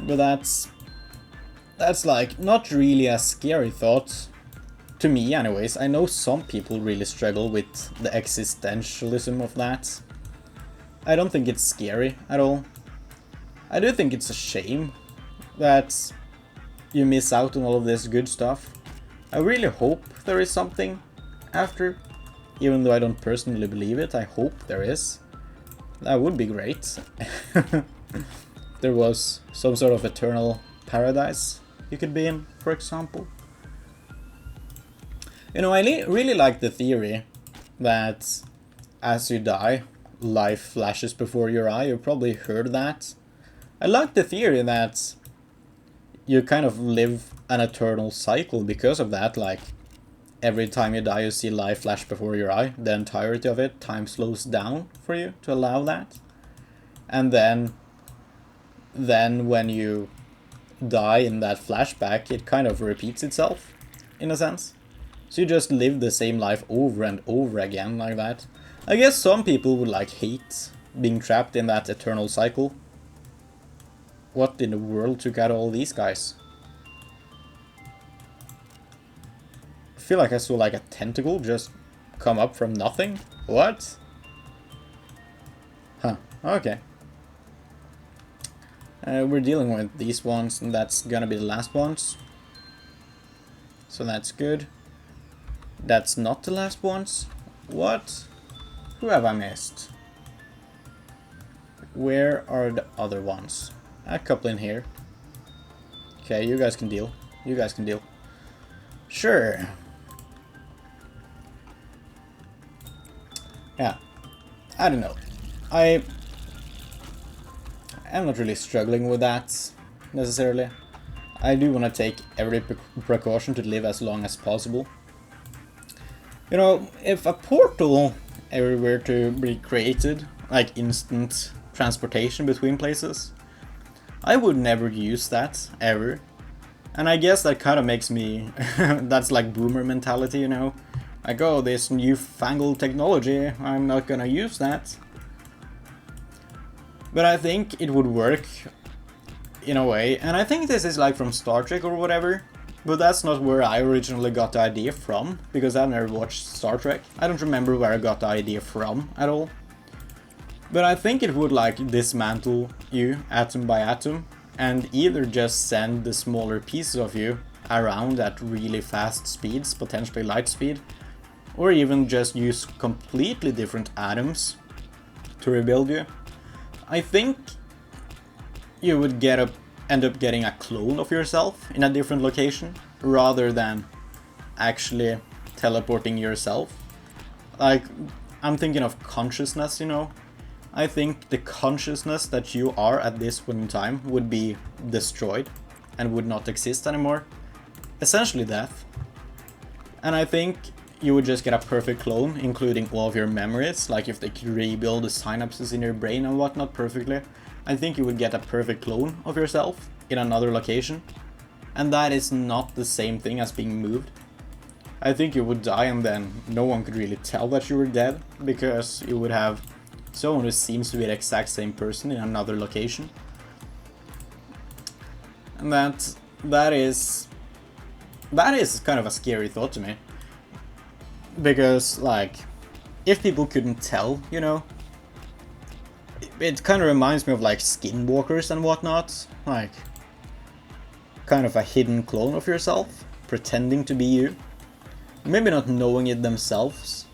But that's like not really a scary thought, to me anyways. I know some people really struggle with the existentialism of that. I don't think it's scary at all. I do think it's a shame that you miss out on all of this good stuff. I really hope there is something after, even though I don't personally believe it. I hope there is. That would be great. There was some sort of eternal paradise you could be in, for example. You know, I really like the theory that as you die, life flashes before your eye. You've probably heard that. I like the theory that you kind of live an eternal cycle because of that. Like, every time you die, you see life flash before your eye. The entirety of it, time slows down for you to allow that. And then when you die in that flashback, it kind of repeats itself, in a sense. So you just live the same life over and over again like that. I guess some people would like hate being trapped in that eternal cycle. What in the world took out all these guys? I feel like I saw like a tentacle just come up from nothing. What? Huh, okay. We're dealing with these ones, and that's gonna be the last ones. So that's good. That's not the last ones. What? Who have I missed? Where are the other ones? A couple in here. Okay, you guys can deal. You guys can deal. Sure. yeah, I don't know. I am not really struggling with that necessarily. I do want to take every precaution to live as long as possible. You know, if a portal ever were to be created, like instant transportation between places, I would never use that, ever. And I guess that kind of makes me... that's like boomer mentality, you know? Like, oh, this newfangled technology, I'm not gonna use that. But I think it would work in a way, and I think this is like from Star Trek or whatever, but that's not where I originally got the idea from, because I've never watched Star Trek. I don't remember where I got the idea from at all. But I think it would like dismantle you atom by atom, and either just send the smaller pieces of you around at really fast speeds, potentially light speed, or even just use completely different atoms to rebuild you. I think you would end up getting a clone of yourself in a different location, rather than actually teleporting yourself. Like, I'm thinking of consciousness, you know? I think the consciousness that you are at this point in time would be destroyed and would not exist anymore. Essentially death. And I think you would just get a perfect clone, including all of your memories, like if they could rebuild the synapses in your brain and whatnot perfectly. I think you would get a perfect clone of yourself in another location. And that is not the same thing as being moved. I think you would die and then no one could really tell that you were dead, because you would have someone who seems to be the exact same person in another location. And that is kind of a scary thought to me. Because, like, if people couldn't tell, you know, it kind of reminds me of like skinwalkers and whatnot. Like, kind of a hidden clone of yourself, pretending to be you. Maybe not knowing it themselves,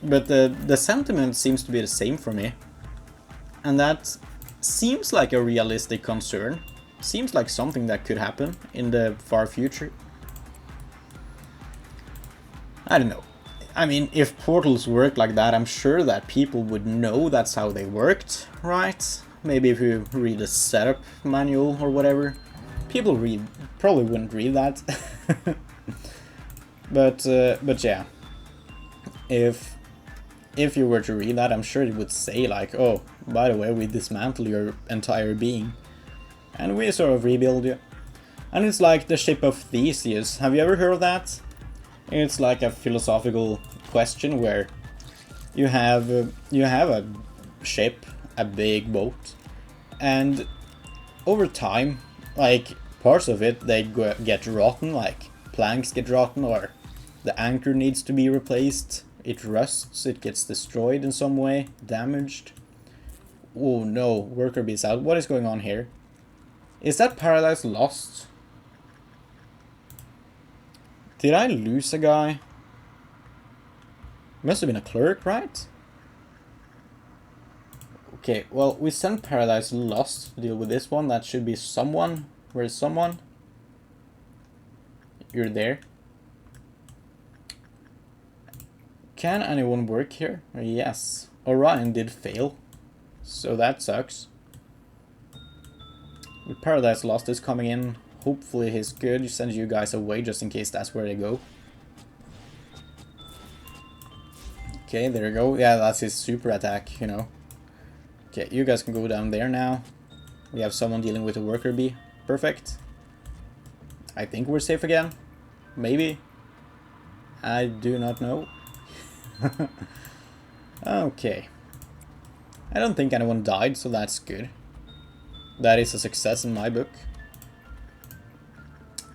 but the sentiment seems to be the same for me. And that seems like a realistic concern. Seems like something that could happen in the far future. I don't know. I mean, if portals work like that, I'm sure that people would know that's how they worked, right? Maybe if you read the setup manual or whatever. People probably wouldn't read that. But yeah. If you were to read that, I'm sure it would say like, oh, by the way, we dismantle your entire being. And we sort of rebuild you. And it's like the ship of Theseus. Have you ever heard of that? It's like a philosophical question where you have a ship, a big boat, and over time, like, parts of it, they get rotten, like planks get rotten, or the anchor needs to be replaced, it rusts, it gets destroyed in some way, damaged. Oh no, worker bees out. What is going on here? Is that Paradise Lost? Did I lose a guy? Must have been a clerk, right? Okay, well, we sent Paradise Lost to deal with this one. That should be someone. Where is someone? You're there. Can anyone work here? Yes. Orion did fail. So that sucks. But Paradise Lost is coming in. Hopefully he's good. He sends you guys away just in case that's where they go. Okay, there you go. Yeah, that's his super attack, you know. Okay, you guys can go down there now. We have someone dealing with a worker bee. Perfect. I think we're safe again. Maybe. I do not know. Okay. I don't think anyone died, so that's good. That is a success in my book.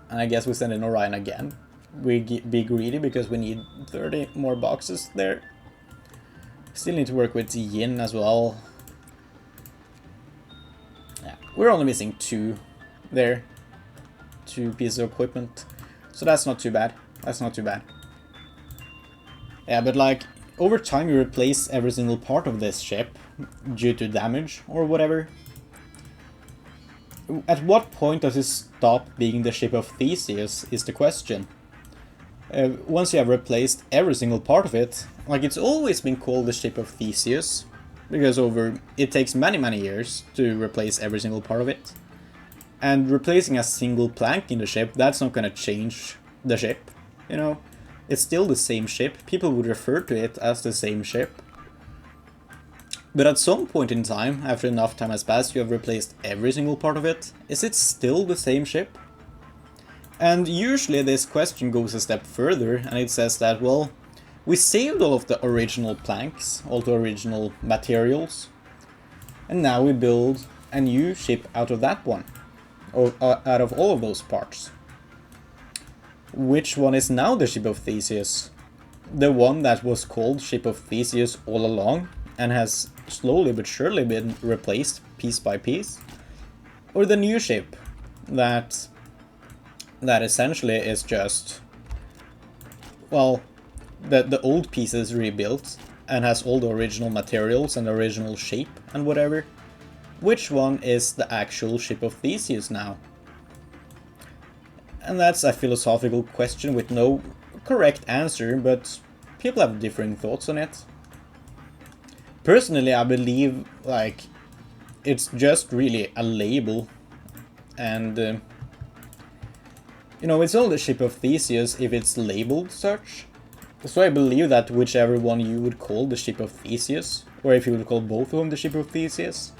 And I guess we send in Orion again. We be greedy because we need 30 more boxes there. Still need to work with Yin as well. Yeah, we're only missing 2 there. 2 pieces of equipment. So that's not too bad. That's not too bad. Yeah, but like, over time you replace every single part of this ship due to damage or whatever. At what point does it stop being the ship of Theseus is the question. Once you have replaced every single part of it, like, it's always been called the ship of Theseus, because it takes many years to replace every single part of it. And replacing a single plank in the ship, that's not gonna change the ship, you know? It's still the same ship, people would refer to it as the same ship. But at some point in time, after enough time has passed, you have replaced every single part of it. Is it still the same ship? And usually this question goes a step further, and it says that, well, we saved all of the original planks, all the original materials, and now we build a new ship out of that one, or out of all of those parts. Which one is now the ship of Theseus? The one that was called Ship of Theseus all along, and has slowly but surely been replaced piece by piece? Or the new ship that essentially is just, well, the old pieces rebuilt and has all the original materials and the original shape and whatever? Which one is the actual Ship of Theseus now? And that's a philosophical question with no correct answer, but people have differing thoughts on it. Personally, I believe, like, it's just really a label, and you know, it's all the Ship of Theseus if it's labeled such. So I believe that whichever one you would call the Ship of Theseus, or if you would call both of them the Ship of Theseus,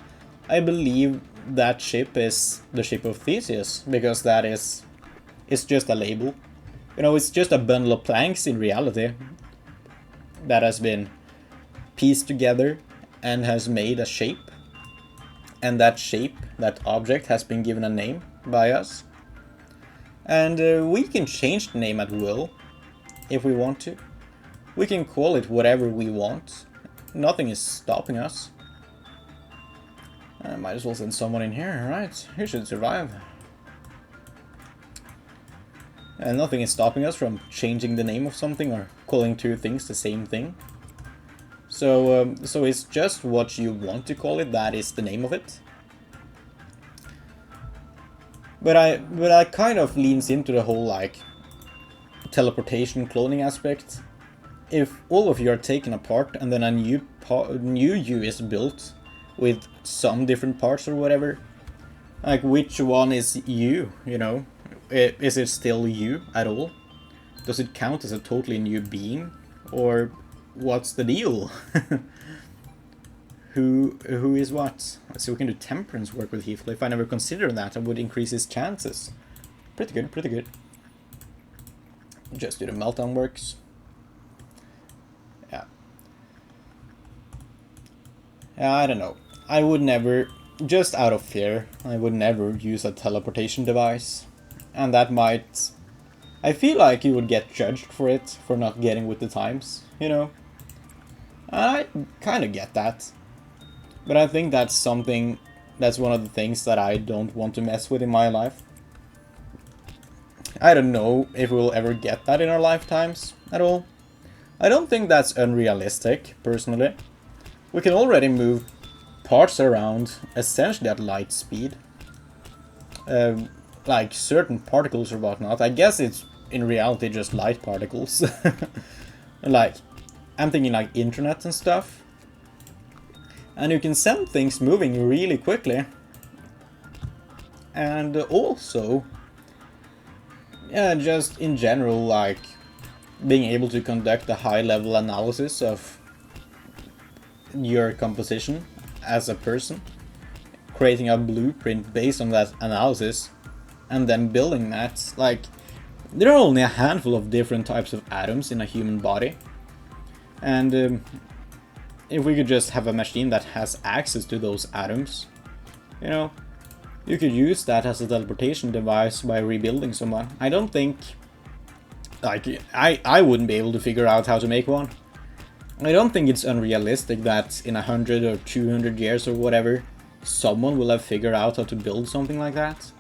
I believe that ship is the Ship of Theseus, because it's just a label. You know, it's just a bundle of planks in reality that has been pieced together and has made a shape. And that shape, that object, has been given a name by us. And we can change the name at will, if we want to. We can call it whatever we want. Nothing is stopping us. I might as well send someone in here, right? He should survive. And nothing is stopping us from changing the name of something or calling two things the same thing. So it's just what you want to call it, that is the name of it. But I kind of leans into the whole, like, teleportation cloning aspect. If all of you are taken apart and then a new you is built with some different parts or whatever, like, which one is you, you know? Is it still you at all? Does it count as a totally new being? Or what's the deal? Who is what? So we can do temperance work with Heathcliff. I never considered that. I would increase his chances. Pretty good, pretty good. Just do the meltdown works. Yeah. Yeah, I don't know. I would never, just out of fear, I would never use a teleportation device. And that might... I feel like you would get judged for it, for not getting with the times, you know? I kind of get that. But I think that's something, that's one of the things that I don't want to mess with in my life. I don't know if we'll ever get that in our lifetimes at all. I don't think that's unrealistic, personally. We can already move parts around essentially at light speed. Like certain particles or whatnot. I guess it's in reality just light particles. Like, I'm thinking like internet and stuff. And you can send things moving really quickly. And also, yeah, just in general, like, being able to conduct a high-level analysis of your composition as a person, creating a blueprint based on that analysis, and then building that. Like, there are only a handful of different types of atoms in a human body, and if we could just have a machine that has access to those atoms, you know, you could use that as a teleportation device by rebuilding someone. I don't think, like, I wouldn't be able to figure out how to make one. I don't think it's unrealistic that in 100 or 200 years or whatever, someone will have figured out how to build something like that.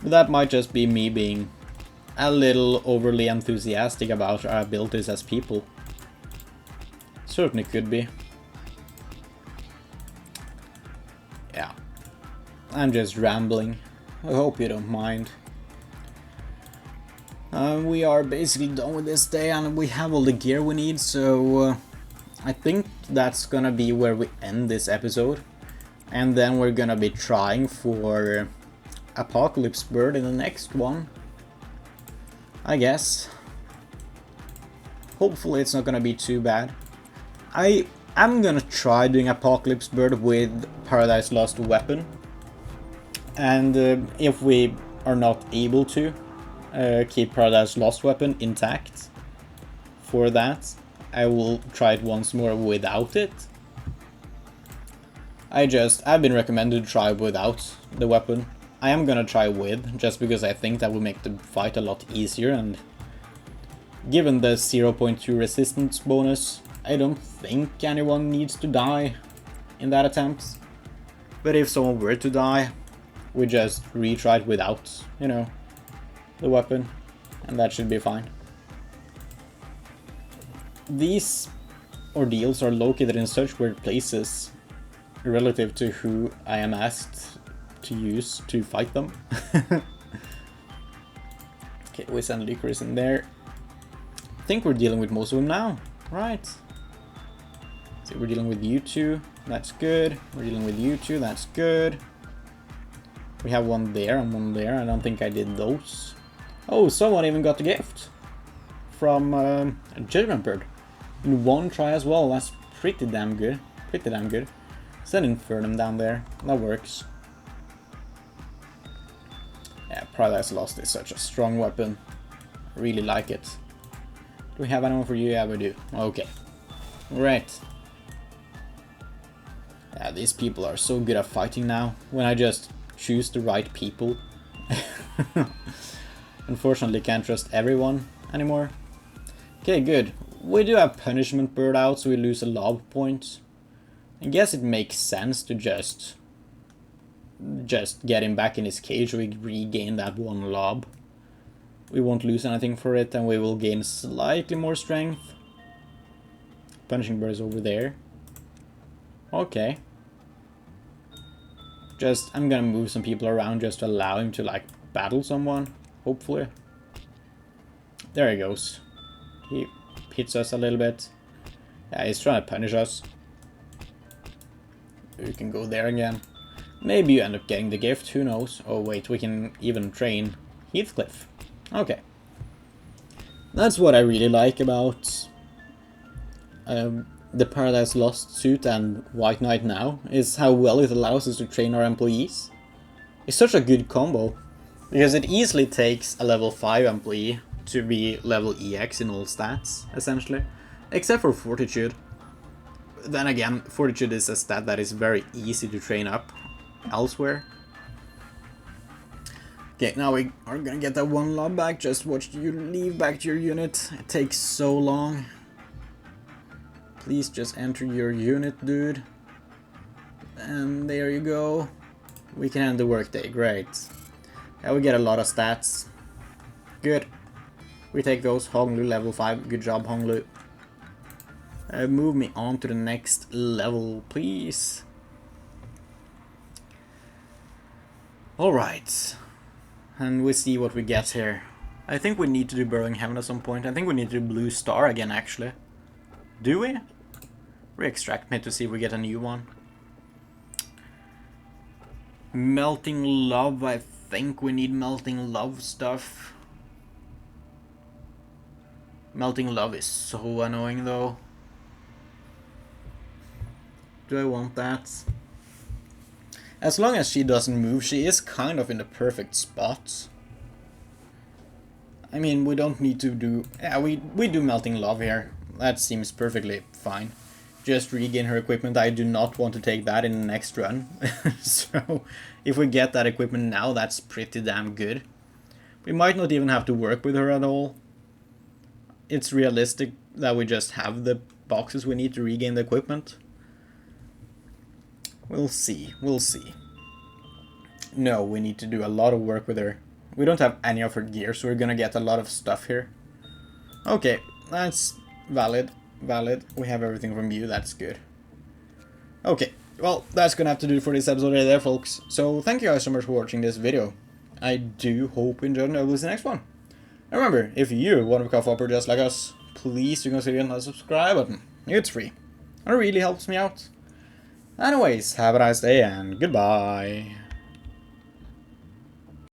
But that might just be me being a little overly enthusiastic about our abilities as people. Certainly could be. Yeah. I'm just rambling. I hope you don't mind. We are basically done with this day and we have all the gear we need, so I think that's gonna be where we end this episode. And then we're gonna be trying for Apocalypse Bird in the next one, I guess. Hopefully it's not gonna be too bad. I am gonna try doing Apocalypse Bird with Paradise Lost weapon. And if we are not able to keep Paradise Lost weapon intact for that, I will try it once more without it. I've been recommended to try without the weapon. I am gonna try with, just because I think that will make the fight a lot easier, and given the 0.2 resistance bonus, I don't think anyone needs to die in that attempt. But if someone were to die, we just retry it without, you know, the weapon, and that should be fine. These ordeals are located in such weird places relative to who I am asked to use to fight them. Okay, we send Licorice in there. I think we're dealing with most of them now, right? So we're dealing with you two, that's good. We're dealing with you two, that's good. We have one there and one there. I don't think I did those. Oh, someone even got the gift from Judgment Bird in one try as well. That's pretty damn good. Pretty damn good. Send Infernum down there. That works. Yeah, Paradise Lost is such a strong weapon. I really like it. Do we have anyone for you? Yeah, we do. Okay. Right. Yeah, these people are so good at fighting now. When I just choose the right people. Unfortunately, can't trust everyone anymore. Okay, good. We do have Punishment Bird out, so we lose a lob point. I guess it makes sense to just get him back in his cage so we regain that one lob. We won't lose anything for it, and we will gain slightly more strength. Punishing Bird is over there. Okay. I'm gonna move some people around just to allow him to, like, battle someone, hopefully. There he goes. He hits us a little bit. Yeah, he's trying to punish us. You can go there again. Maybe you end up getting the gift, who knows. Oh wait, we can even train Heathcliff. Okay. That's what I really like about the Paradise Lost suit and White Knight now, is how well it allows us to train our employees. It's such a good combo, because it easily takes a level 5 employee to be level EX in all stats, essentially. Except for Fortitude. Then again, Fortitude is a stat that is very easy to train up elsewhere. Okay, now we are gonna get that one lob back. Just watch you leave back to your unit. It takes so long. Please just enter your unit, dude. And there you go. We can end the workday, great. Yeah, we get a lot of stats. Good. We take those. Honglu level 5. Good job, Honglu. Move me on to the next level, please. Alright. And we see what we get here. I think we need to do Burrowing Heaven at some point. I think we need to do Blue Star again, actually. Do we? Re-extract me to see if we get a new one. Melting Love, I think we need Melting Love stuff. Melting Love is so annoying though. Do I want that? As long as she doesn't move, she is kind of in the perfect spot. I mean, we don't need to do... Yeah, we do Melting Love here. That seems perfectly fine. Just regain her equipment. I do not want to take that in the next run. So, if we get that equipment now, that's pretty damn good. We might not even have to work with her at all. It's realistic that we just have the boxes we need to regain the equipment. We'll see, we'll see. No, we need to do a lot of work with her. We don't have any of her gear, so we're gonna get a lot of stuff here. Okay, that's valid. Valid. We have everything from you, that's good. Okay, well, that's gonna have to do it for this episode right there, folks. So, thank you guys so much for watching this video. I do hope you enjoyed, and I will see you next one. And remember, if you want to become a Fopper just like us, please do consider hitting that subscribe button. It's free. It really helps me out. Anyways, have a nice day and goodbye.